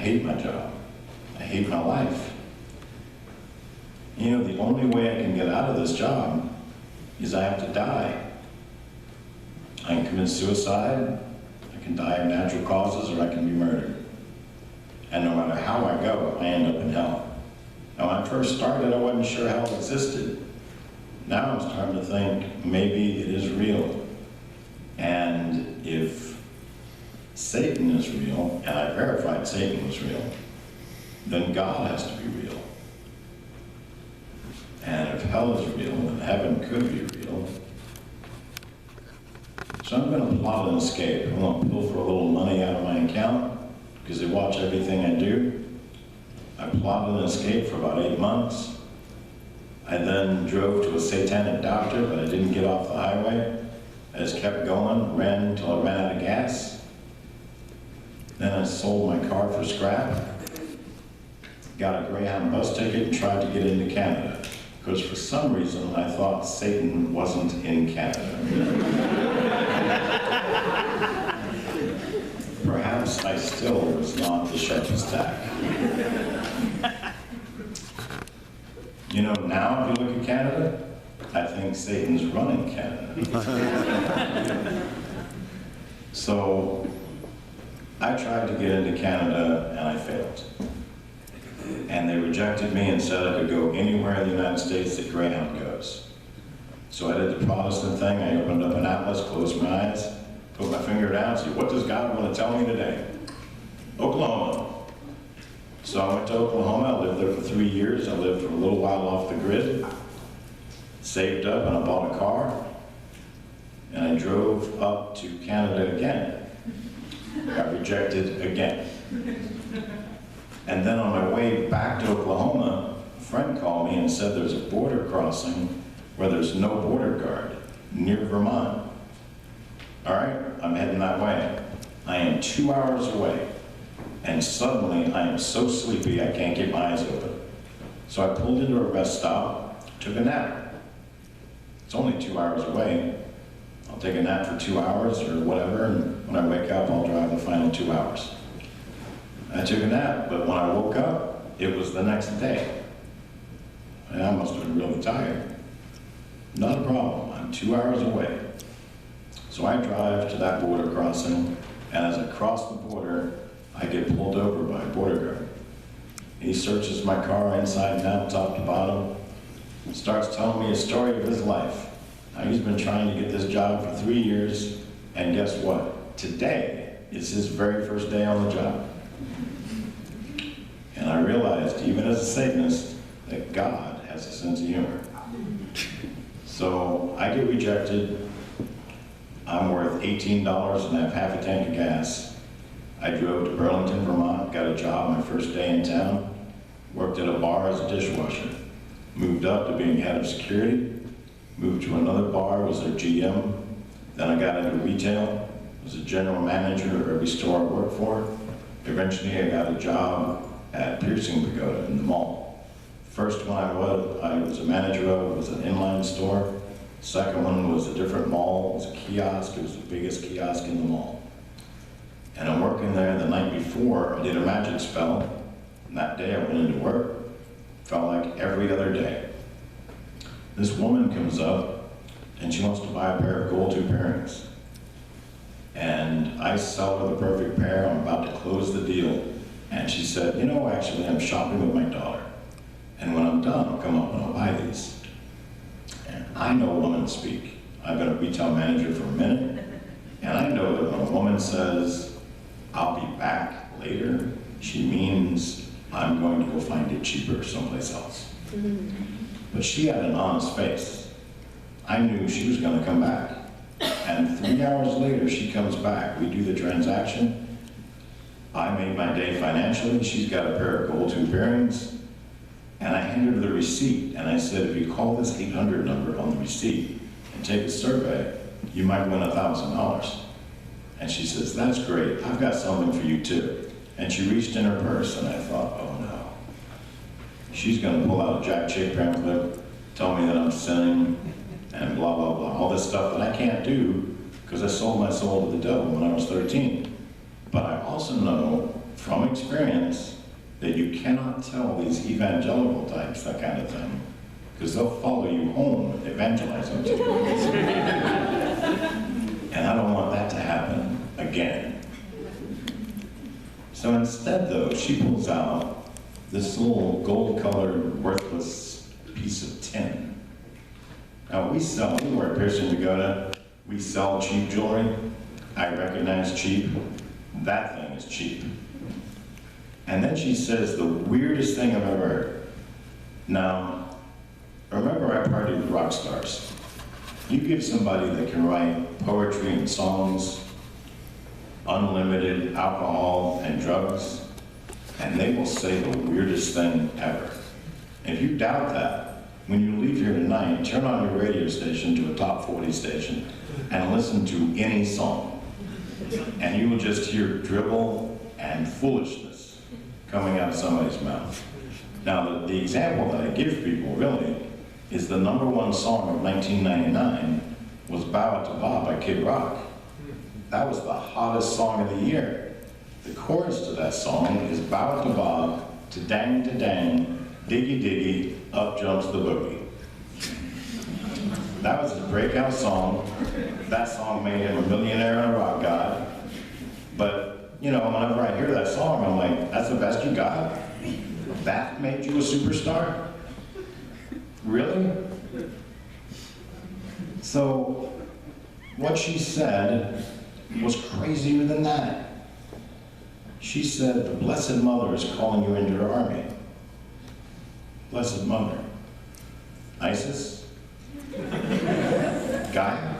hate my job. I hate my life. You know, the only way I can get out of this job is I have to die. I can commit suicide, I can die of natural causes, or I can be murdered. And no matter how I go, I end up in hell. Now, when I first started, I wasn't sure hell existed. Now I'm starting to think maybe it is real. And if Satan is real, and I verified Satan was real, then God has to be real. And if hell is real, then heaven could be real. So I'm going to plot an escape. I'm going to pilfer a little money out of my account because they watch everything I do. I plotted an escape for about 8 months. I then drove to a Satanic doctor, but I didn't get off the highway. I just kept going, ran until I ran out of gas. Then I sold my car for scrap, got a Greyhound bus ticket, and tried to get into Canada. Because for some reason, I thought Satan wasn't in Canada. Perhaps I still was not the sharpest tack. You know, now if you look at Canada, I think Satan's running Canada. So I tried to get into Canada and I failed. And they rejected me and said I could go anywhere in the United States that Greyhound goes. So I did the Protestant thing. I opened up an atlas, closed my eyes, put my finger down, and said, what does God want to tell me today? Oklahoma. So I went to Oklahoma. I lived there for 3 years. I lived for a little while off the grid, saved up, and I bought a car. And I drove up to Canada again. Got rejected again. And then on my way back to Oklahoma, a friend called me and said there's a border crossing where there's no border guard, near Vermont. All right, I'm heading that way. I am 2 hours away, and suddenly I am so sleepy I can't keep my eyes open. So I pulled into a rest stop, took a nap. It's only 2 hours away. I'll take a nap for 2 hours or whatever, and when I wake up, I'll drive the final 2 hours. I took a nap, but when I woke up, it was the next day. And I must have been really tired. Not a problem, I'm 2 hours away. So I drive to that border crossing, and as I cross the border, I get pulled over by a border guard. He searches my car inside and out, top to bottom, and starts telling me a story of his life. Now, he's been trying to get this job for 3 years, and guess what? Today is his very first day on the job. And I realized, even as a Satanist, that God has a sense of humor. So I get rejected. I'm worth $18 and have half a tank of gas. I drove to Burlington, Vermont, got a job my first day in town, worked at a bar as a dishwasher, moved up to being head of security, moved to another bar, was their GM. Then I got into retail, was a general manager of every store I worked for. Eventually I got a job at Piercing Pagoda in the mall. First one I was a manager of was an inline store. Second one was a different mall, it was a kiosk, it was the biggest kiosk in the mall. And I'm working there the night before, I did a magic spell, and that day I went into work, felt like every other day. This woman comes up, and she wants to buy a pair of gold tooth earrings. And I sell her the perfect pair, I'm about to close the deal. And she said, you know, actually, I'm shopping with my daughter. And when I'm done, I'll come up and I'll buy these. And I know women speak. I've been a retail manager for a minute. And I know that when a woman says, I'll be back later, she means I'm going to go find it cheaper someplace else. But she had an honest face. I knew she was going to come back. And 3 hours later, she comes back. We do the transaction. I made my day financially. She's got a pair of gold tooth earrings. And I handed her the receipt. And I said, if you call this 800 number on the receipt and take a survey, you might win $1,000. And she says, that's great. I've got something for you too. And she reached in her purse and I thought, oh no. She's going to pull out a Jack Chick pamphlet, tell me that I'm sinning, and blah, blah, blah. All this stuff that I can't do because I sold my soul to the devil when I was 13. But I also know from experience that you cannot tell these evangelical types that kind of thing, because they'll follow you home evangelizing to you. And I don't want that to happen again. So instead, though, she pulls out this little gold-colored, worthless piece of tin. Now, we wear piercing pagoda, we sell cheap jewelry. I recognize cheap. That thing is cheap. And then she says the weirdest thing I've ever heard. Now, remember I partied with rock stars. You give somebody that can write poetry and songs, unlimited alcohol and drugs, and they will say the weirdest thing ever. And if you doubt that, when you leave here tonight, turn on your radio station to a top 40 station and listen to any song. And you will just hear dribble and foolishness coming out of somebody's mouth. Now, the example that I give people, really, is the #1 song of 1999 was Bow It to Bob by Kid Rock. That was the hottest song of the year. The chorus to that song is Bow It to Bob, to dang, diggy diggy, up jumps the boogie. That was his breakout song. That song made him a millionaire and a rock god. But, you know, whenever I hear that song, I'm like, that's the best you got? That made you a superstar? Really? So, what she said was crazier than that. She said, the Blessed Mother is calling you into her army. Blessed Mother. ISIS? Guy?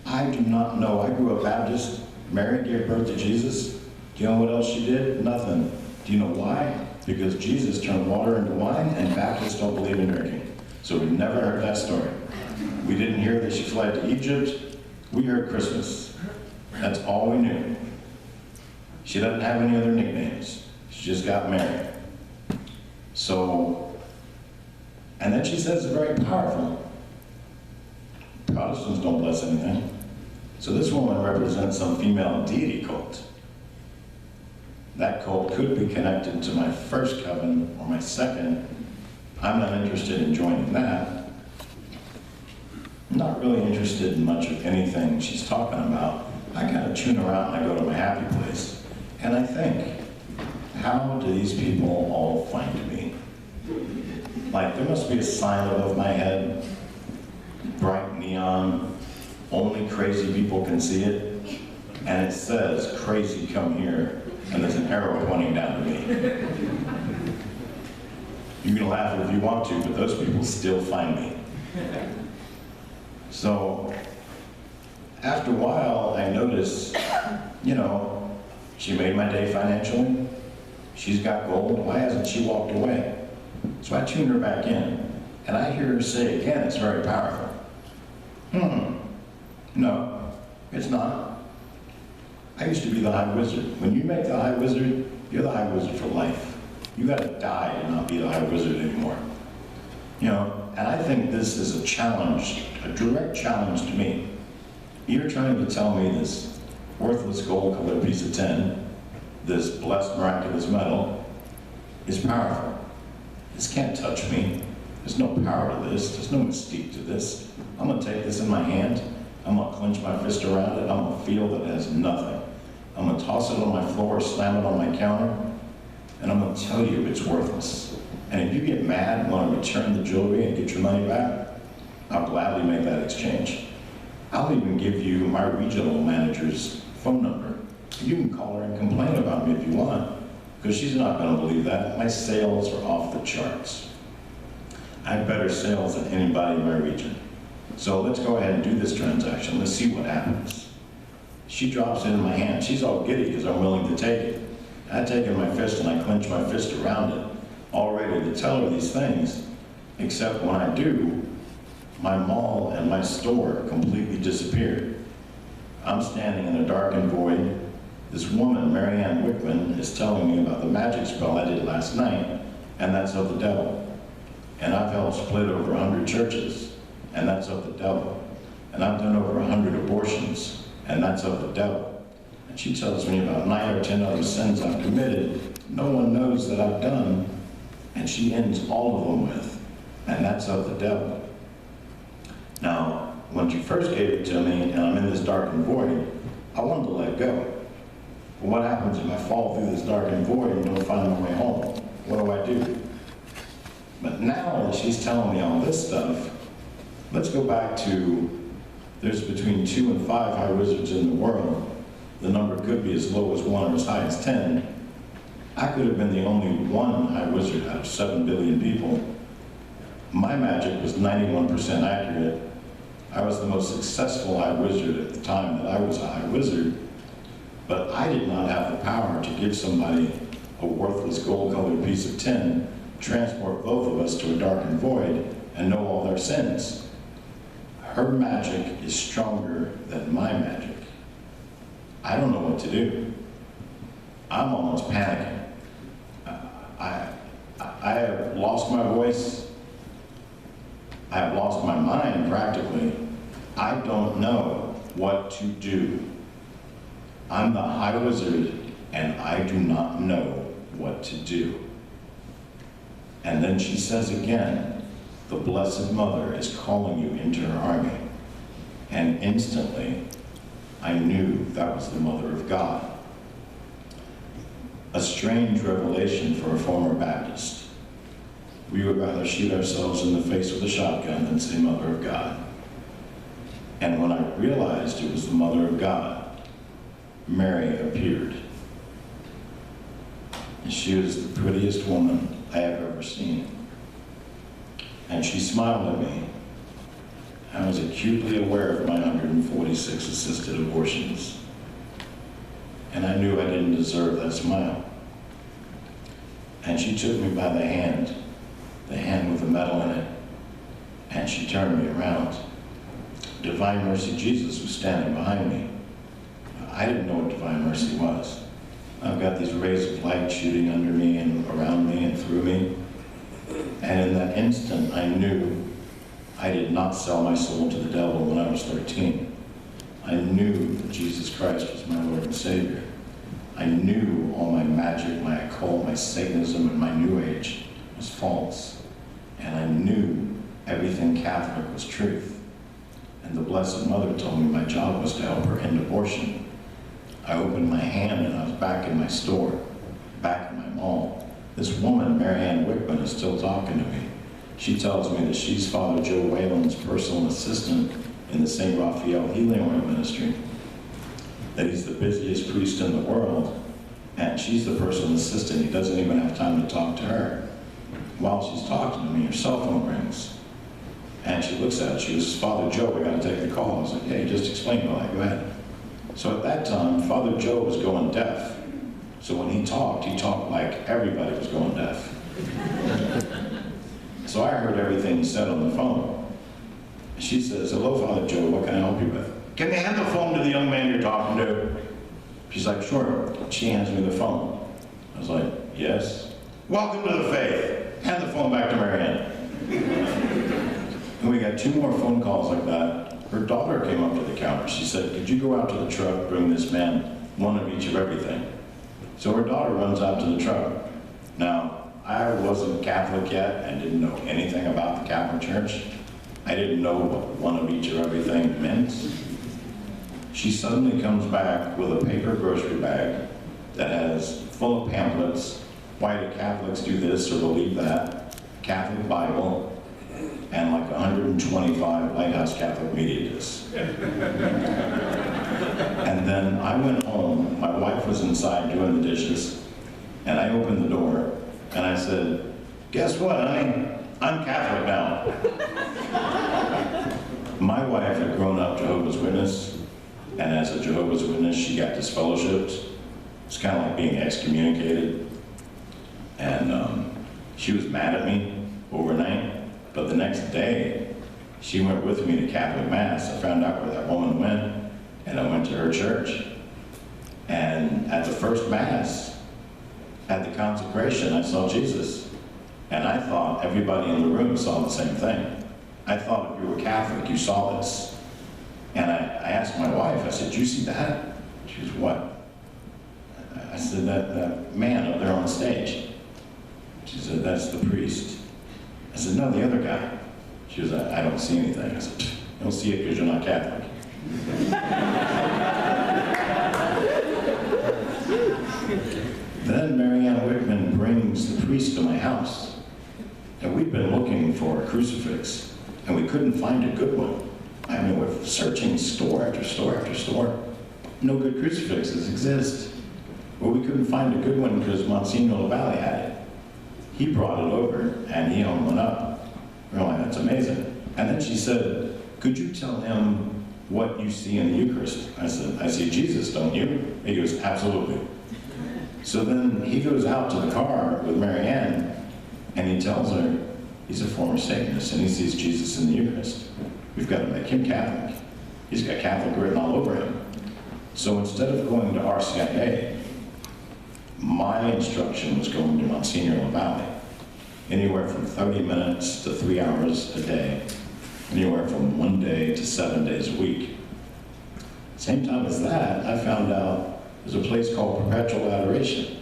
I do not know. I grew up Baptist. Mary gave birth to Jesus. Do you know what else she did? Nothing. Do you know why? Because Jesus turned water into wine, and Baptists don't believe in drinking. So we never heard that story. We didn't hear that she fled to Egypt. We heard Christmas. That's all we knew. She doesn't have any other nicknames. She just got married. So, and then she says it's very powerful. Protestants don't bless anything. So this woman represents some female deity cult. That cult could be connected to my first coven or my second. I'm not interested in joining that. I'm not really interested in much of anything she's talking about. I kind of tune around and I go to my happy place. And I think, how do these people all find me? Like, there must be a sign above my head, bright neon, only crazy people can see it, and it says, crazy, come here, and there's an arrow pointing down to me. You can laugh if you want to, but those people still find me. So, after a while, I noticed, you know, she made my day financially. She's got gold. Why hasn't she walked away? So I tuned her back in, and I hear her say again, it's very powerful. No, it's not. I used to be the High Wizard. When you make the High Wizard, you're the High Wizard for life. You gotta die to not be the High Wizard anymore. You know, and I think this is a challenge, a direct challenge to me. You're trying to tell me this worthless gold-colored piece of tin, this blessed miraculous medal, is powerful. This can't touch me. There's no power to this. There's no mystique to this. I'm gonna take this in my hand. I'm gonna clench my fist around it. I'm gonna feel that it has nothing. I'm gonna toss it on my floor, slam it on my counter, and I'm gonna tell you it's worthless. And if you get mad and wanna return the jewelry and get your money back, I'll gladly make that exchange. I'll even give you my regional manager's phone number. You can call her and complain about me if you want, because she's not gonna believe that. My sales are off the charts. I have better sales than anybody in my region. So let's go ahead and do this transaction. Let's see what happens. She drops it in my hand. She's all giddy because I'm willing to take it. I take it in my fist and I clench my fist around it, all ready to tell her these things, except when I do, my mall and my store completely disappeared. I'm standing in a darkened void. This woman, Mary Ann Wickman, is telling me about the magic spell I did last night, and that's of the devil. And I've helped split over 100 churches, and that's of the devil. And I've done over 100 abortions, and that's of the devil. And she tells me about 9 or 10 other sins I've committed, no one knows that I've done, and she ends all of them with, and that's of the devil. Now, when she first gave it to me, and I'm in this darkened void, I wanted to let go. But what happens if I fall through this darkened void and don't find my way home? What do I do? But now that she's telling me all this stuff, let's go back to, there's between 2 and 5 high wizards in the world. The number could be as low as 1 or as high as 10. I could have been the only one high wizard out of 7 billion people. My magic was 91% accurate. I was the most successful high wizard at the time that I was a high wizard, but I did not have the power to give somebody a worthless gold-colored piece of tin, transport both of us to a darkened void, and know all their sins. Her magic is stronger than my magic. I don't know what to do. I'm almost panicking. I have lost my voice. I have lost my mind, practically. I don't know what to do. I'm the high wizard, and I do not know what to do. And then she says again, the Blessed Mother is calling you into her army. And instantly, I knew that was the Mother of God. A strange revelation for a former Baptist. We would rather shoot ourselves in the face with a shotgun than say Mother of God. And when I realized it was the Mother of God, Mary appeared. And she was the prettiest woman I have ever seen. And she smiled at me. I was acutely aware of my 146 assisted abortions. And I knew I didn't deserve that smile. And she took me by the hand with the medal in it, and she turned me around. Divine Mercy Jesus was standing behind me. I didn't know what Divine Mercy was. I've got these rays of light shooting under me and around me and through me. And in that instant, I knew I did not sell my soul to the devil when I was 13. I knew that Jesus Christ was my Lord and Savior. I knew all my magic, my occult, my Satanism, and my New Age was false. And I knew everything Catholic was truth. And the Blessed Mother told me my job was to help her end abortion. I opened my hand and I was back in my store, back in my mall. This woman, Marianne Wickman, is still talking to me. She tells me that she's Father Joe Whalen's personal assistant in the St. Raphael Healing Oil Ministry, that he's the busiest priest in the world, and she's the personal assistant. He doesn't even have time to talk to her. While she's talking to me, her cell phone rings, and she looks at it. She goes, Father Joe, we got to take the call. I was like, hey, just explain. Well, go ahead. So at that time, Father Joe was going deaf. So when he talked like everybody was going deaf. So I heard everything he said on the phone. She says, hello, Father Joe, what can I help you with? Can you hand the phone to the young man you're talking to? She's like, sure. She hands me the phone. I was like, yes. Welcome to the faith. Hand the phone back to Marianne. And we got 2 more phone calls like that. Her daughter came up to the counter. She said, could you go out to the truck, bring this man 1 of each of everything? So her daughter runs out to the truck. Now, I wasn't Catholic yet and didn't know anything about the Catholic Church. I didn't know what 1 of each of everything meant. She suddenly comes back with a paper grocery bag that has full of pamphlets. Why do Catholics do this or believe that? Catholic Bible, and like 125 Lighthouse Catholic media discs. And then I went home, my wife was inside doing the dishes, and I opened the door, and I said, guess what, honey? I'm Catholic now. My wife had grown up Jehovah's Witness, and as a Jehovah's Witness, she got disfellowshipped. It's kind of like being excommunicated. And she was mad at me overnight, but the next day, she went with me to Catholic Mass. I found out where that woman went, and I went to her church. And at the first Mass, at the consecration, I saw Jesus. And I thought everybody in the room saw the same thing. I thought if you were Catholic, you saw this. And I asked my wife, I said, did you see that? She goes, what? said, that man up there on the stage. She said, that's the priest. I said, no, the other guy. She was like, I don't see anything. I said, you don't see it because you're not Catholic. Then Marianne Wickman brings the priest to my house. And we'd been looking for a crucifix, and we couldn't find a good one. I mean, we're searching store after store after store. No good crucifixes exist. Well, we couldn't find a good one because Monsignor LaValle had it. He brought it over, and he hung one up. We're like, that's amazing. And then she said, could you tell him what you see in the Eucharist? I said, I see Jesus, don't you? He goes, absolutely. So then he goes out to the car with Marianne, and he tells her he's a former Satanist, and he sees Jesus in the Eucharist. We've got to make him Catholic. He's got Catholic written all over him. So instead of going to RCIA, my instruction was going to Monsignor LaValle. Anywhere from 30 minutes to 3 hours a day. Anywhere from 1 day to 7 days a week. Same time as that, I found out there's a place called Perpetual Adoration.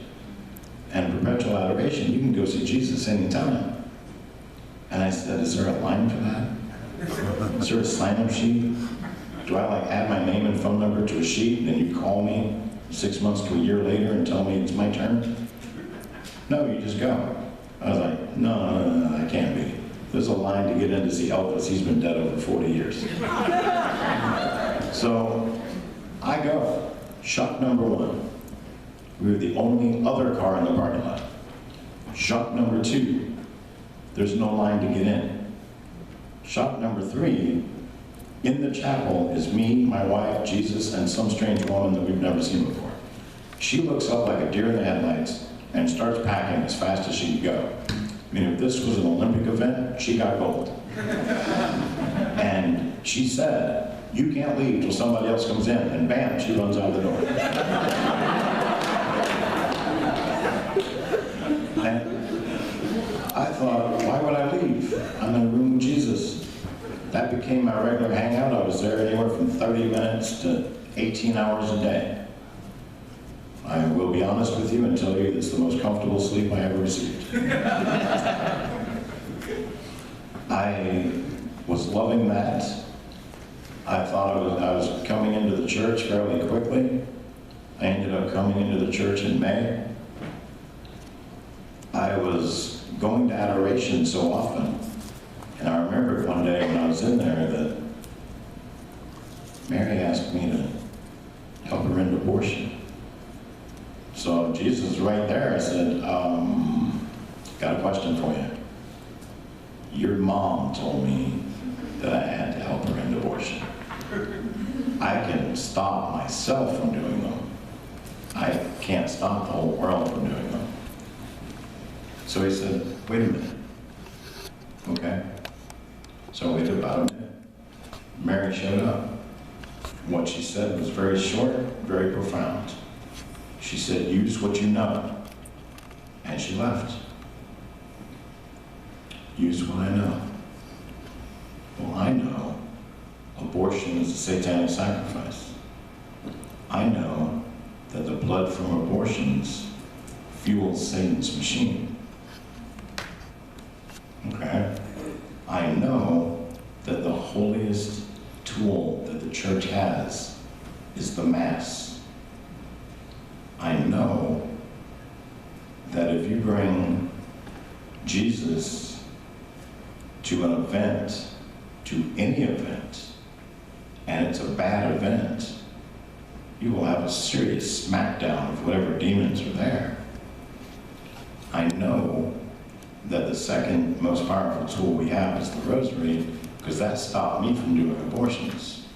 And Perpetual Adoration, you can go see Jesus anytime. And I said, is there a line for that? Is there a sign-up sheet? Do I like add my name and phone number to a sheet, and then you call me 6 months to a year later and tell me it's my turn? No, you just go. I was like, no, that can't be. There's a line to get in to see Elvis. He's been dead over 40 years. So I go. Shock number one. We were the only other car in the parking lot. Shock number two. There's no line to get in. Shock number three. In the chapel is me, my wife, Jesus, and some strange woman that we've never seen before. She looks up like a deer in the headlights and starts packing as fast as she can go. I mean, if this was an Olympic event, she got gold. And she said, you can't leave till somebody else comes in, and bam, she runs out the door. And I thought, why would I leave? I'm in a room with Jesus. That became my regular hangout. I was there anywhere from 30 minutes to 18 hours a day. I will be honest with you and tell you it's the most comfortable sleep I ever received. I was loving that. I thought I was coming into the church fairly quickly. I ended up coming into the church in May. I was going to adoration so often. And I remember one day when I was in there that Mary asked me to help her end abortion. So Jesus is right there. I said, got a question for you. Your mom told me that I had to help her end abortion. I can stop myself from doing them. I can't stop the whole world from doing them. So he said, wait a minute. Okay. So I waited about a minute. Mary showed up. What she said was very short, very profound. She said, use what you know. And she left. Use what I know. Well, I know abortion is a satanic sacrifice. I know that the blood from abortions fuels Satan's machine. Okay? I know that the holiest tool that the church has is the Mass. I know that if you bring Jesus to an event, to any event, and it's a bad event, you will have a serious smackdown of whatever demons are there. I know that the second most powerful tool we have is the rosary, because that stopped me from doing abortions.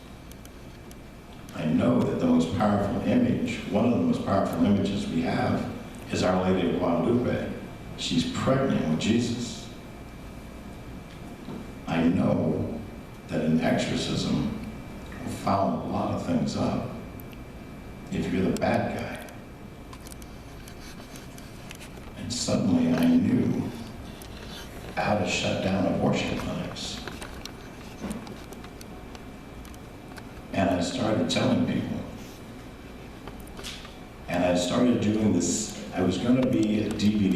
I know that the most powerful image, one of the most powerful images we have, is Our Lady of Guadalupe. She's pregnant with Jesus. I know that an exorcism will foul a lot of things up if you're the bad guy. And suddenly I knew how to shut down abortion clinics. And I started telling people. And I I started doing this. I was going to be a DVD